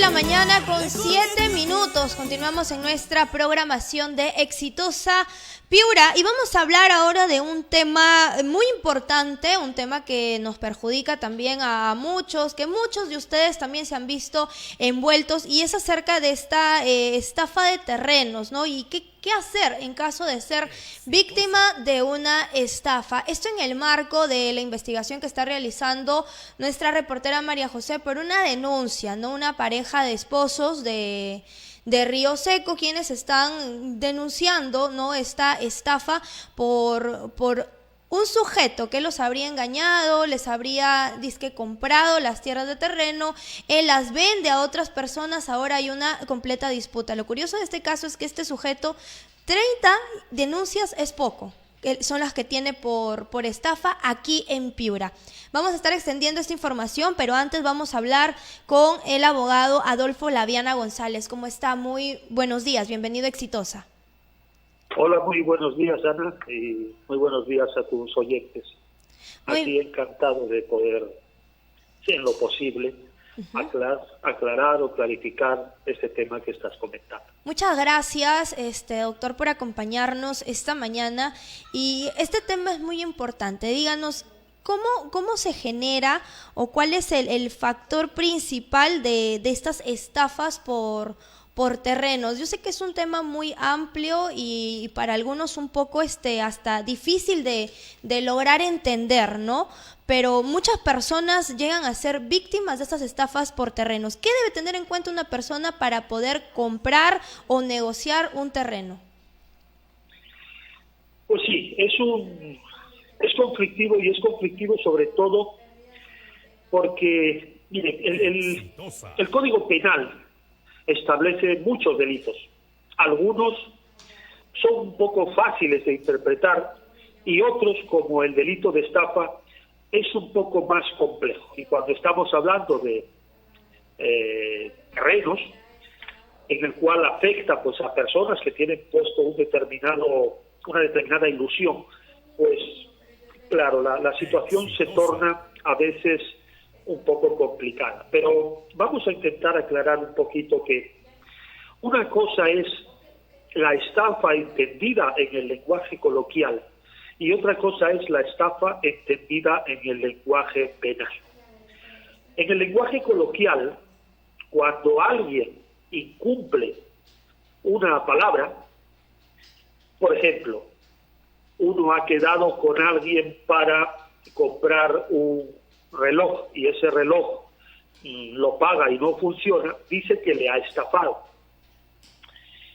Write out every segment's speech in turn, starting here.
la mañana con 7 minutos. Continuamos en nuestra programación de Exitosa Piura y vamos a hablar ahora de un tema muy importante, un tema que nos perjudica también a muchos, que muchos de ustedes también se han visto envueltos, y es acerca de esta estafa de terrenos, ¿no? Y ¿qué hacer en caso de ser víctima de una estafa? Esto en el marco de la investigación que está realizando nuestra reportera María José por una denuncia, ¿no? Una pareja de esposos de Río Seco, quienes están denunciando, ¿no?, esta estafa por un sujeto que los habría engañado, les habría dizque comprado las tierras de terreno, él las vende a otras personas, ahora hay una completa disputa. Lo curioso de este caso es que este sujeto, 30 denuncias es poco, son las que tiene por estafa aquí en Piura. Vamos a estar extendiendo esta información, pero antes vamos a hablar con el abogado Adolfo Laviana González. ¿Cómo está? Muy buenos días, bienvenido a Exitosa. Hola, muy buenos días, Ana, y muy buenos días a tus oyentes. Aquí encantado de poder, si en lo posible, aclarar o clarificar este tema que estás comentando. Muchas gracias, doctor, por acompañarnos esta mañana. Y este tema es muy importante. Díganos, ¿cómo se genera o cuál es el factor principal de estas estafas por terrenos? Yo sé que es un tema muy amplio y para algunos un poco hasta difícil de lograr entender, ¿no? Pero muchas personas llegan a ser víctimas de estas estafas por terrenos. ¿Qué debe tener en cuenta una persona para poder comprar o negociar un terreno? Pues sí, es conflictivo, y es conflictivo sobre todo porque, miren, el Código Penal establece muchos delitos. Algunos son un poco fáciles de interpretar y otros, como el delito de estafa, es un poco más complejo. Y cuando estamos hablando de terrenos, en el cual afecta pues a personas que tienen puesto una determinada ilusión, pues claro, la situación se torna a veces un poco complicada. Pero vamos a intentar aclarar un poquito que una cosa es la estafa entendida en el lenguaje coloquial y otra cosa es la estafa entendida en el lenguaje penal. En el lenguaje coloquial, cuando alguien incumple una palabra, por ejemplo, uno ha quedado con alguien para comprar un reloj y ese reloj lo paga y no funciona, dice que le ha estafado.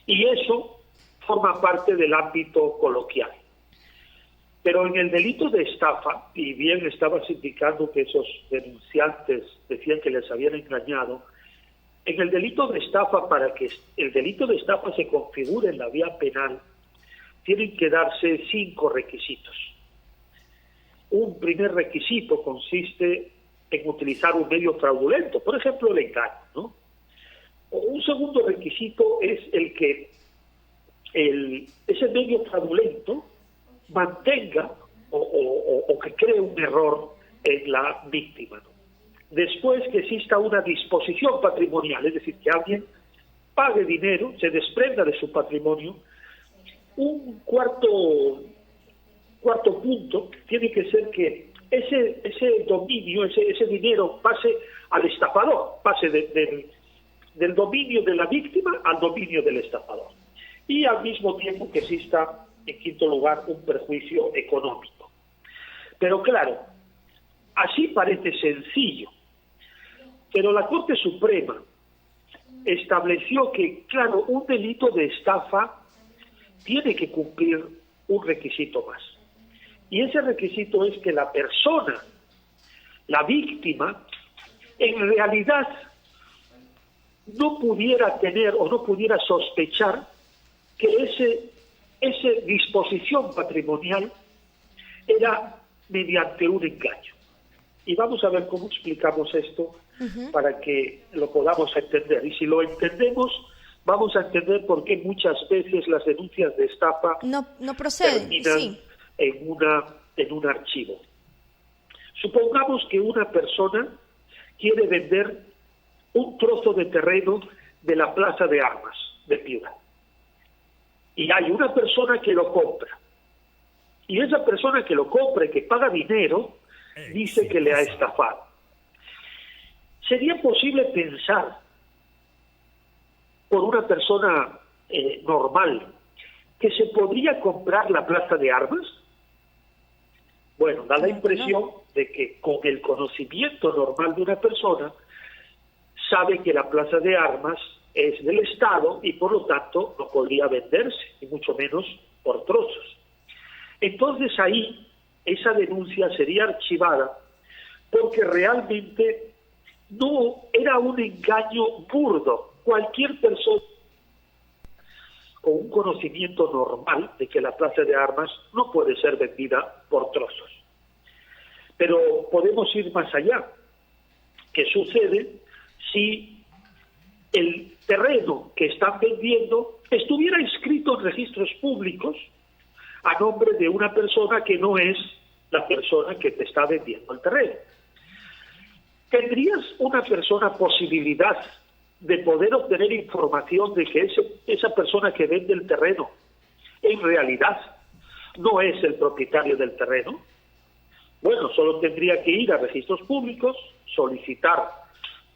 Y eso forma parte del ámbito coloquial. Pero en el delito de estafa, y bien estabas indicando que esos denunciantes decían que les habían engañado, en el delito de estafa, para que el delito de estafa se configure en la vía penal, tienen que darse 5 requisitos. Un primer requisito consiste en utilizar un medio fraudulento, por ejemplo, el engaño, ¿no? Un segundo requisito es el que ese medio fraudulento mantenga o que cree un error en la víctima, ¿no? Después, que exista una disposición patrimonial, es decir, que alguien pague dinero, se desprenda de su patrimonio. Un cuarto punto tiene que ser que ese dominio, ese dinero pase al estafador, pase del dominio de la víctima al dominio del estafador. Y al mismo tiempo que exista, en quinto lugar, un perjuicio económico. Pero claro, así parece sencillo, pero la Corte Suprema estableció que, claro, un delito de estafa tiene que cumplir un requisito más. Y ese requisito es que la persona, la víctima, en realidad no pudiera tener o no pudiera sospechar que esa disposición patrimonial era mediante un engaño. Y vamos a ver cómo explicamos esto para que lo podamos entender. Y si lo entendemos, vamos a entender por qué muchas veces las denuncias de estafa no proceden, terminan sí, en un archivo. Supongamos que una persona quiere vender un trozo de terreno de la Plaza de Armas de Piura. Y hay una persona que lo compra. Y esa persona que lo compra y que paga dinero, dice que le ha estafado. ¿Sería posible pensar por una persona normal que se podría comprar la Plaza de Armas? Bueno, da la impresión de que con el conocimiento normal de una persona sabe que la Plaza de Armas es del Estado y por lo tanto no podría venderse, y mucho menos por trozos. Entonces ahí esa denuncia sería archivada porque realmente no era un engaño burdo. Cualquier persona con un conocimiento normal de que la Plaza de Armas no puede ser vendida por trozos. Pero podemos ir más allá. ¿Qué sucede si el terreno que están vendiendo estuviera inscrito en registros públicos a nombre de una persona que no es la persona que te está vendiendo el terreno? ¿Tendrías una persona posibilidad de poder obtener información de que esa persona que vende el terreno en realidad no es el propietario del terreno? Bueno, solo tendría que ir a registros públicos, solicitar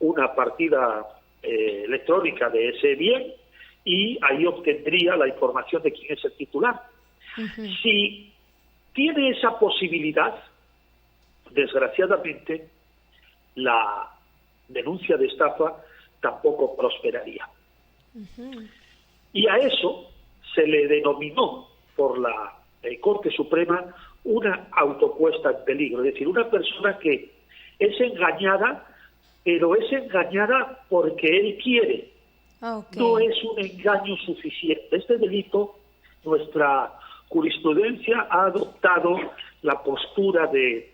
una partida electrónica de ese bien y ahí obtendría la información de quién es el titular. Si tiene esa posibilidad, desgraciadamente, la denuncia de estafa tampoco prosperaría. Y a eso se le denominó por la Corte Suprema una autopuesta en peligro, es decir, una persona que es engañada, pero es engañada porque él quiere. No es un engaño suficiente. Este delito, nuestra jurisprudencia ha adoptado la postura del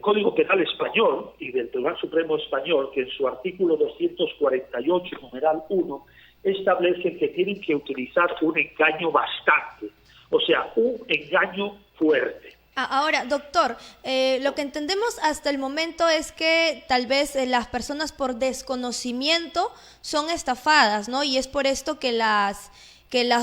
Código Penal español y del Tribunal Supremo español, que en su artículo 248, numeral 1, establecen que tienen que utilizar un engaño bastante, o sea, un engaño fuerte. Ahora, doctor, lo que entendemos hasta el momento es que tal vez las personas por desconocimiento son estafadas, ¿no? Y es por esto que las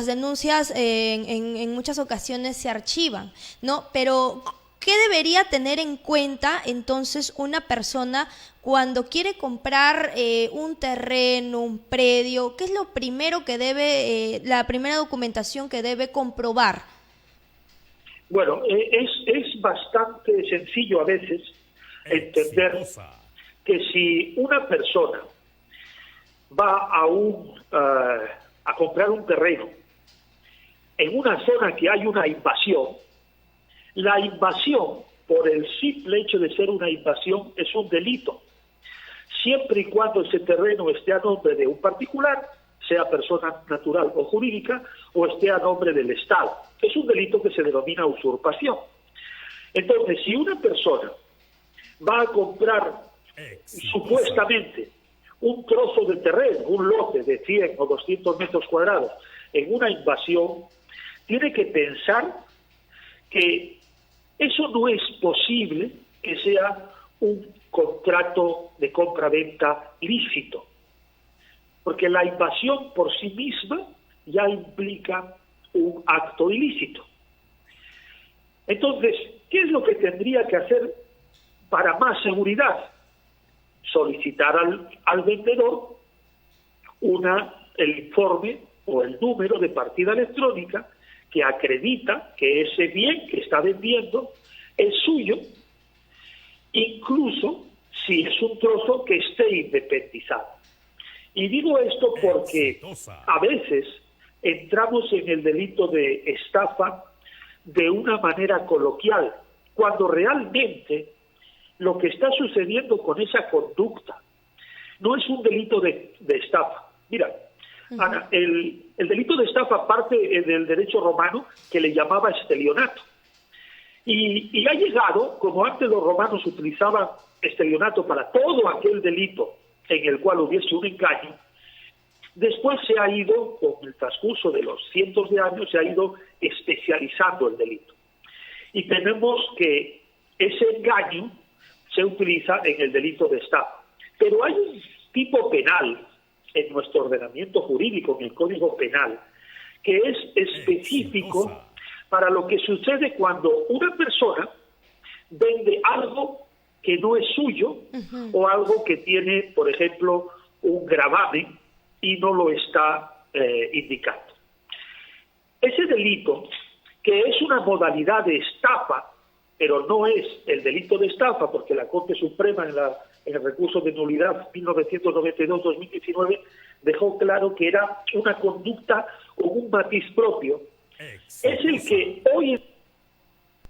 denuncias en muchas ocasiones se archivan, ¿no? Pero ¿qué debería tener en cuenta entonces una persona cuando quiere comprar un terreno, un predio? ¿Qué es lo primero que debe, la primera documentación que debe comprobar? Bueno, es bastante sencillo a veces entender que si una persona va a comprar un terreno en una zona que hay una invasión, la invasión, por el simple hecho de ser una invasión, es un delito, siempre y cuando ese terreno esté a nombre de un particular, sea persona natural o jurídica, o esté a nombre del Estado. Es un delito que se denomina usurpación. Entonces, si una persona va a comprar supuestamente un trozo de terreno, un lote de 100 o 200 metros cuadrados en una invasión, tiene que pensar que eso no es posible que sea un contrato de compra-venta lícito, porque la invasión por sí misma ya implica un acto ilícito. Entonces, ¿qué es lo que tendría que hacer para más seguridad? Solicitar al vendedor el informe o el número de partida electrónica que acredita que ese bien que está vendiendo es suyo, incluso si es un trozo que esté independizado. Y digo esto porque a veces entramos en el delito de estafa de una manera coloquial, cuando realmente lo que está sucediendo con esa conducta no es un delito de estafa. Mira, Ana, el delito de estafa parte del derecho romano que le llamaba estelionato. Y ha llegado, como antes los romanos utilizaban estelionato para todo aquel delito en el cual hubiese un engaño, después se ha ido, con el transcurso de los cientos de años, se ha ido especializando el delito. Y tenemos que ese engaño se utiliza en el delito de estafa. Pero hay un tipo penal en nuestro ordenamiento jurídico, en el Código Penal, que es específico para lo que sucede cuando una persona vende algo que no es suyo o algo que tiene, por ejemplo, un gravamen y no lo está indicando. Ese delito, que es una modalidad de estafa, pero no es el delito de estafa, porque la Corte Suprema en el recurso de nulidad 1992-2019 dejó claro que era una conducta con un matiz propio, es el que hoy es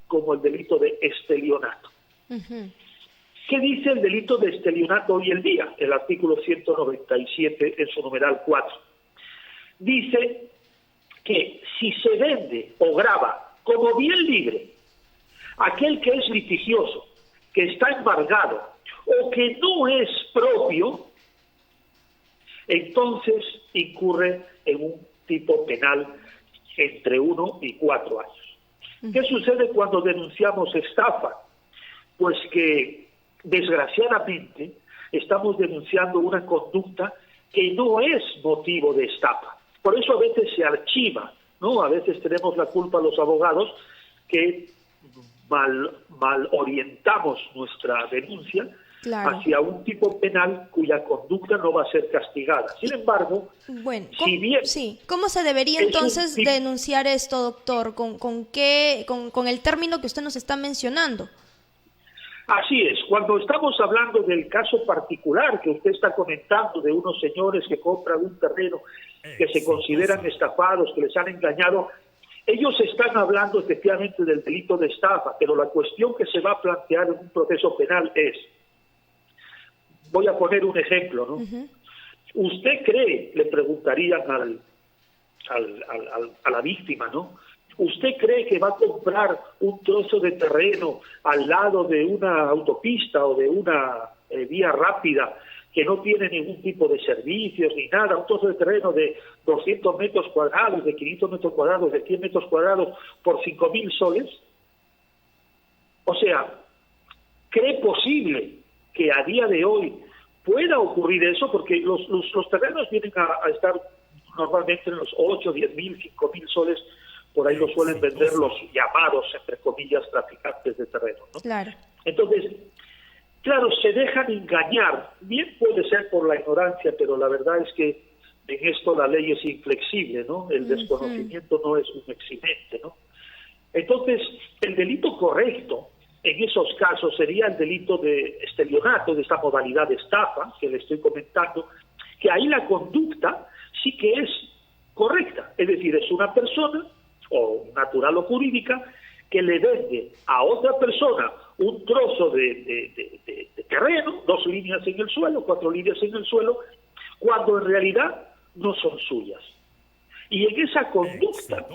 como el delito de estelionato. ¿Qué dice el delito de estelionato hoy en día? El artículo 197 en su numeral 4. Dice que si se vende o grava como bien libre aquel que es litigioso, que está embargado o que no es propio, entonces incurre en un tipo penal entre 1 y 4 años. ¿Qué sucede cuando denunciamos estafa? Pues que, desgraciadamente, estamos denunciando una conducta que no es motivo de estafa. Por eso a veces se archiva, ¿no? A veces tenemos la culpa los abogados que mal orientamos nuestra denuncia hacia un tipo penal cuya conducta no va a ser castigada. Sin embargo, si bien... ¿Cómo se debería entonces denunciar esto, doctor? ¿Con el término que usted nos está mencionando? Así es, cuando estamos hablando del caso particular que usted está comentando de unos señores que compran un terreno, que se consideran estafados, que les han engañado, ellos están hablando efectivamente del delito de estafa, pero la cuestión que se va a plantear en un proceso penal es, voy a poner un ejemplo, ¿no? ¿Usted cree, le preguntarían a la víctima, ¿no? ¿Usted cree que va a comprar un trozo de terreno al lado de una autopista o de una vía rápida que no tiene ningún tipo de servicios ni nada, un trozo de terreno de 200 metros cuadrados, de 500 metros cuadrados, de 100 metros cuadrados por 5.000 soles? O sea, ¿cree posible que a día de hoy pueda ocurrir eso? Porque los terrenos vienen a estar normalmente en los 8, 10.000, 5.000 soles. Por ahí lo suelen vender los llamados, entre comillas, traficantes de terreno, ¿no? Claro. Entonces, claro, se dejan engañar. Bien puede ser por la ignorancia, pero la verdad es que en esto la ley es inflexible, ¿no? El desconocimiento no es un eximente, ¿no? Entonces, el delito correcto en esos casos sería el delito de estelionato, de esta modalidad de estafa que le estoy comentando, que ahí la conducta sí que es correcta. Es decir, es una persona o natural o jurídica, que le vende a otra persona un trozo de terreno, 2 líneas en el suelo, 4 líneas en el suelo, cuando en realidad no son suyas. Y en esa conducta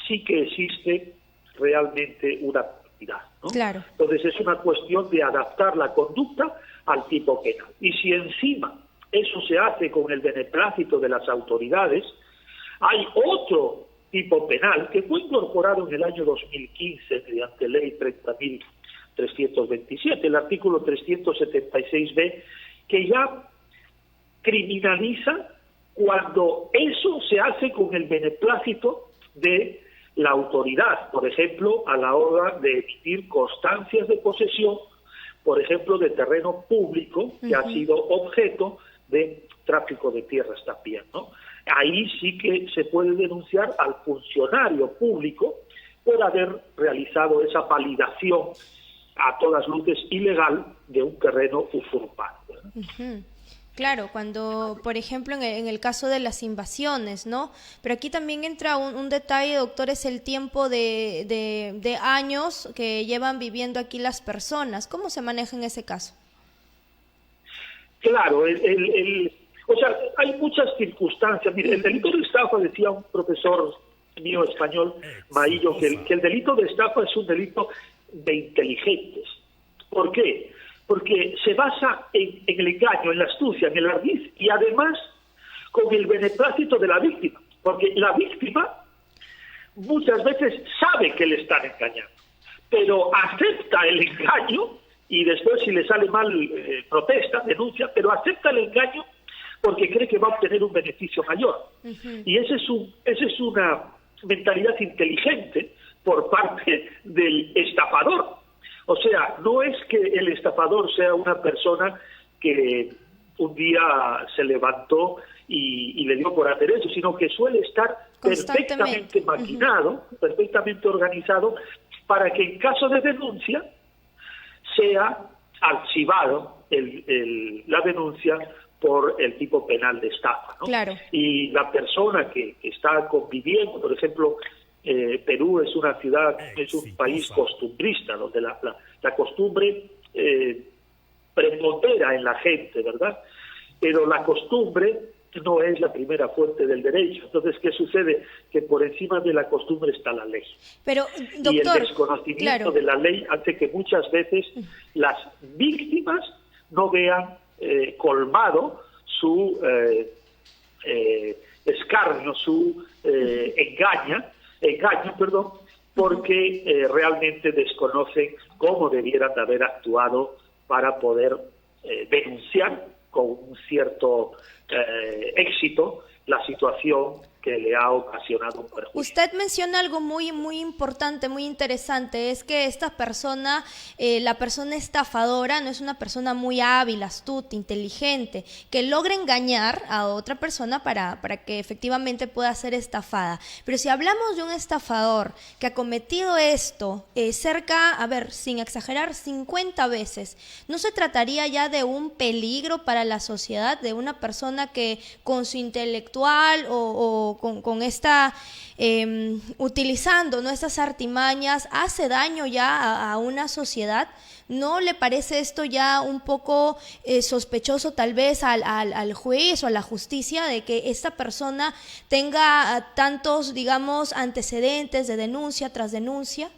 sí que existe realmente una penalidad, ¿no? Claro. Entonces es una cuestión de adaptar la conducta al tipo penal. Y si encima eso se hace con el beneplácito de las autoridades, hay otro tipo penal que fue incorporado en el año 2015 mediante ley 30.327, el artículo 376b, que ya criminaliza cuando eso se hace con el beneplácito de la autoridad, por ejemplo, a la hora de emitir constancias de posesión, por ejemplo, de terreno público que ha sido objeto de tráfico de tierras también, ¿no? Ahí sí que se puede denunciar al funcionario público por haber realizado esa validación a todas luces ilegal de un terreno usurpado. Claro, cuando, por ejemplo, en el caso de las invasiones, ¿no? Pero aquí también entra un detalle, doctor, es el tiempo de años que llevan viviendo aquí las personas. ¿Cómo se maneja en ese caso? Claro, o sea, hay muchas circunstancias. Mire, el delito de estafa, decía un profesor mío español, Maillo, que el delito de estafa es un delito de inteligentes. ¿Por qué? Porque se basa en el engaño, en la astucia, en el ardid y además con el beneplácito de la víctima. Porque la víctima muchas veces sabe que le están engañando, pero acepta el engaño y después si le sale mal protesta, denuncia, pero acepta el engaño porque cree que va a obtener un beneficio mayor. Y esa es una mentalidad inteligente por parte del estafador. O sea, no es que el estafador sea una persona que un día se levantó y le dio por hacer eso, sino que suele estar perfectamente maquinado, perfectamente organizado, para que en caso de denuncia sea archivado la denuncia por el tipo penal de estafa, ¿no? Claro. Y la persona que está conviviendo, por ejemplo, Perú es una ciudad, es un país costumbrista, donde la costumbre prepondera en la gente, ¿verdad? Pero la costumbre no es la primera fuente del derecho. Entonces, ¿qué sucede? Que por encima de la costumbre está la ley. Pero, doctor, y el desconocimiento de la ley hace que muchas veces las víctimas no vean colmado su escarnio, su engaño, porque realmente desconocen cómo debieran de haber actuado para poder denunciar con un cierto éxito la situación que le ha ocasionado un perjuicio. Usted menciona algo muy importante, muy interesante, es que esta persona, la persona estafadora, no es una persona muy hábil, astuta, inteligente, que logra engañar a otra persona para que efectivamente pueda ser estafada. Pero si hablamos de un estafador que ha cometido esto sin exagerar, 50 veces, ¿no se trataría ya de un peligro para la sociedad, de una persona que con su intelectual o con esta, utilizando, ¿no?, estas artimañas, hace daño ya a una sociedad? ¿No le parece esto ya un poco sospechoso tal vez al juez o a la justicia de que esta persona tenga tantos, digamos, antecedentes de denuncia tras denuncia?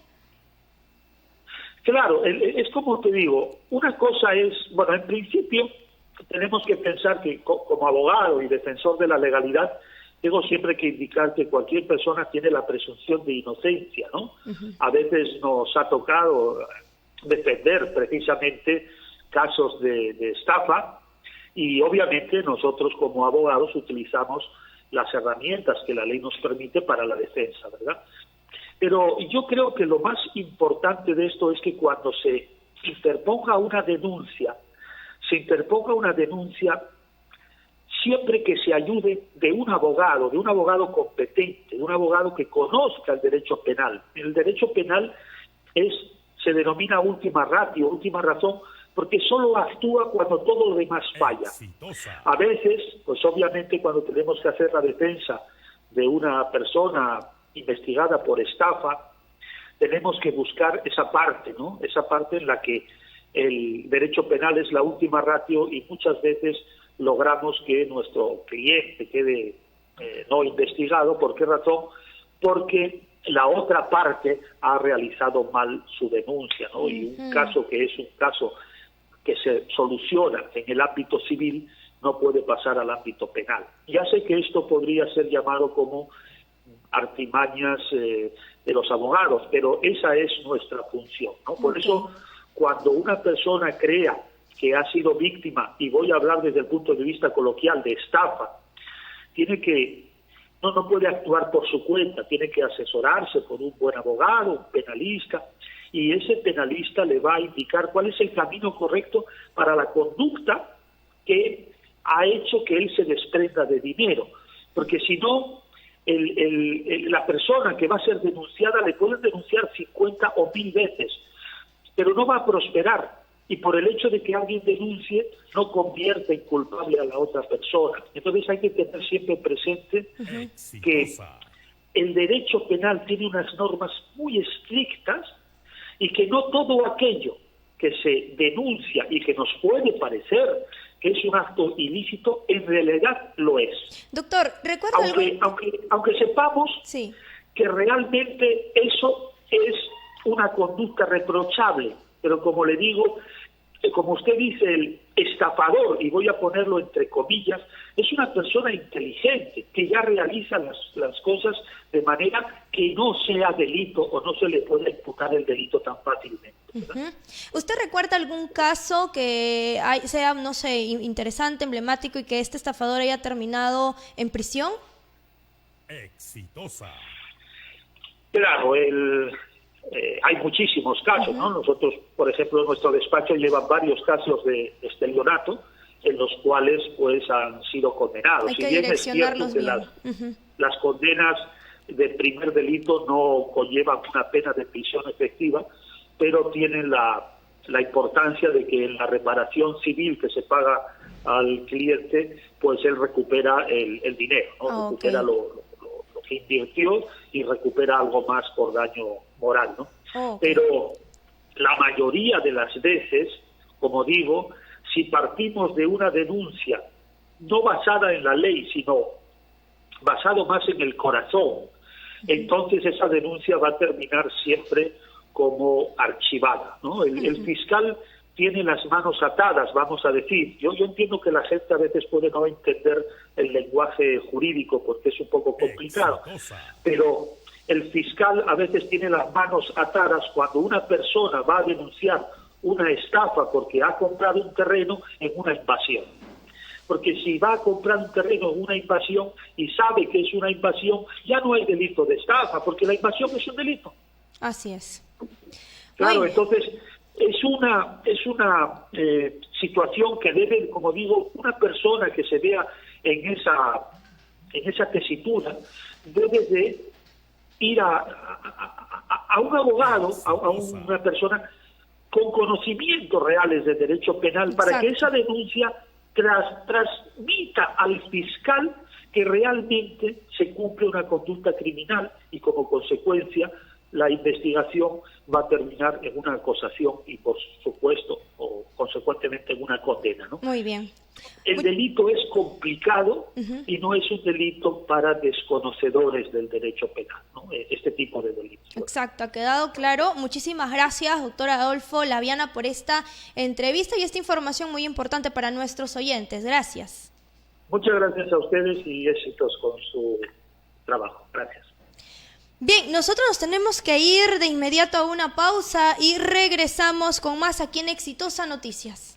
Claro, es como te digo, una cosa es, bueno, en principio tenemos que pensar que como abogado y defensor de la legalidad, tengo siempre que indicar que cualquier persona tiene la presunción de inocencia, ¿no? A veces nos ha tocado defender precisamente casos de estafa y obviamente nosotros como abogados utilizamos las herramientas que la ley nos permite para la defensa, ¿verdad? Pero yo creo que lo más importante de esto es que cuando se interponga una denuncia, siempre que se ayude de un abogado competente, de un abogado que conozca el derecho penal. El derecho penal se denomina última ratio, última razón, porque solo actúa cuando todo lo demás falla. A veces, pues obviamente cuando tenemos que hacer la defensa de una persona investigada por estafa, tenemos que buscar esa parte, ¿no? Esa parte en la que el derecho penal es la última ratio y muchas veces logramos que nuestro cliente quede no investigado. ¿Por qué razón? Porque la otra parte ha realizado mal su denuncia, ¿no? Y un caso que es un caso que se soluciona en el ámbito civil no puede pasar al ámbito penal. Ya sé que esto podría ser llamado como artimañas de los abogados, pero esa es nuestra función, ¿no? Por eso, cuando una persona crea que ha sido víctima, y voy a hablar desde el punto de vista coloquial de estafa, no puede actuar por su cuenta, tiene que asesorarse por un buen abogado, un penalista, y ese penalista le va a indicar cuál es el camino correcto para la conducta que ha hecho que él se desprenda de dinero, porque si no, la persona que va a ser denunciada le pueden denunciar 50 o 1000 veces, pero no va a prosperar. Y por el hecho de que alguien denuncie, no convierte en culpable a la otra persona. Entonces hay que tener siempre presente que el derecho penal tiene unas normas muy estrictas y que no todo aquello que se denuncia y que nos puede parecer que es un acto ilícito, en realidad lo es. Doctor, ¿recuerda aunque sepamos que realmente eso es una conducta reprochable, pero como le digo, como usted dice, el estafador, y voy a ponerlo entre comillas, es una persona inteligente que ya realiza las cosas de manera que no sea delito o no se le pueda imputar el delito tan fácilmente. ¿Usted recuerda algún caso que sea, no sé, interesante, emblemático y que este estafador haya terminado en prisión? Exitosa. Claro, hay muchísimos casos, ¿no? Nosotros, por ejemplo, en nuestro despacho llevan varios casos de estelionato en los cuales pues han sido condenados. Hay que si bien es cierto direccionarlos que bien. las condenas de primer delito no conllevan una pena de prisión efectiva, pero tienen la importancia de que en la reparación civil que se paga al cliente, pues él recupera el dinero, ¿no? Recupera lo que invirtió y recupera algo más por daño moral, ¿no? Pero la mayoría de las veces, como digo, si partimos de una denuncia no basada en la ley, sino basado más en el corazón, entonces esa denuncia va a terminar siempre como archivada, ¿no? El fiscal tiene las manos atadas, vamos a decir. Yo entiendo que la gente a veces puede no entender el lenguaje jurídico porque es un poco complicado, pero el fiscal a veces tiene las manos atadas cuando una persona va a denunciar una estafa porque ha comprado un terreno en una invasión. Porque si va a comprar un terreno en una invasión y sabe que es una invasión, ya no hay delito de estafa, porque la invasión es un delito. Así es. Claro, entonces es una situación que debe, como digo, una persona que se vea en esa tesitura debe de ir a un abogado, a una persona con conocimientos reales de derecho penal para que esa denuncia transmita al fiscal que realmente se cumple una conducta criminal y como consecuencia la investigación va a terminar en una acusación y por supuesto o consecuentemente en una condena, ¿no? Muy bien. El delito es complicado y no es un delito para desconocedores del derecho penal, ¿no? Este tipo de delitos. Exacto, ha quedado claro. Muchísimas gracias, doctor Adolfo Laviana, por esta entrevista y esta información muy importante para nuestros oyentes. Gracias. Muchas gracias a ustedes y éxitos con su trabajo. Gracias. Bien, nosotros nos tenemos que ir de inmediato a una pausa y regresamos con más aquí en Exitosa Noticias.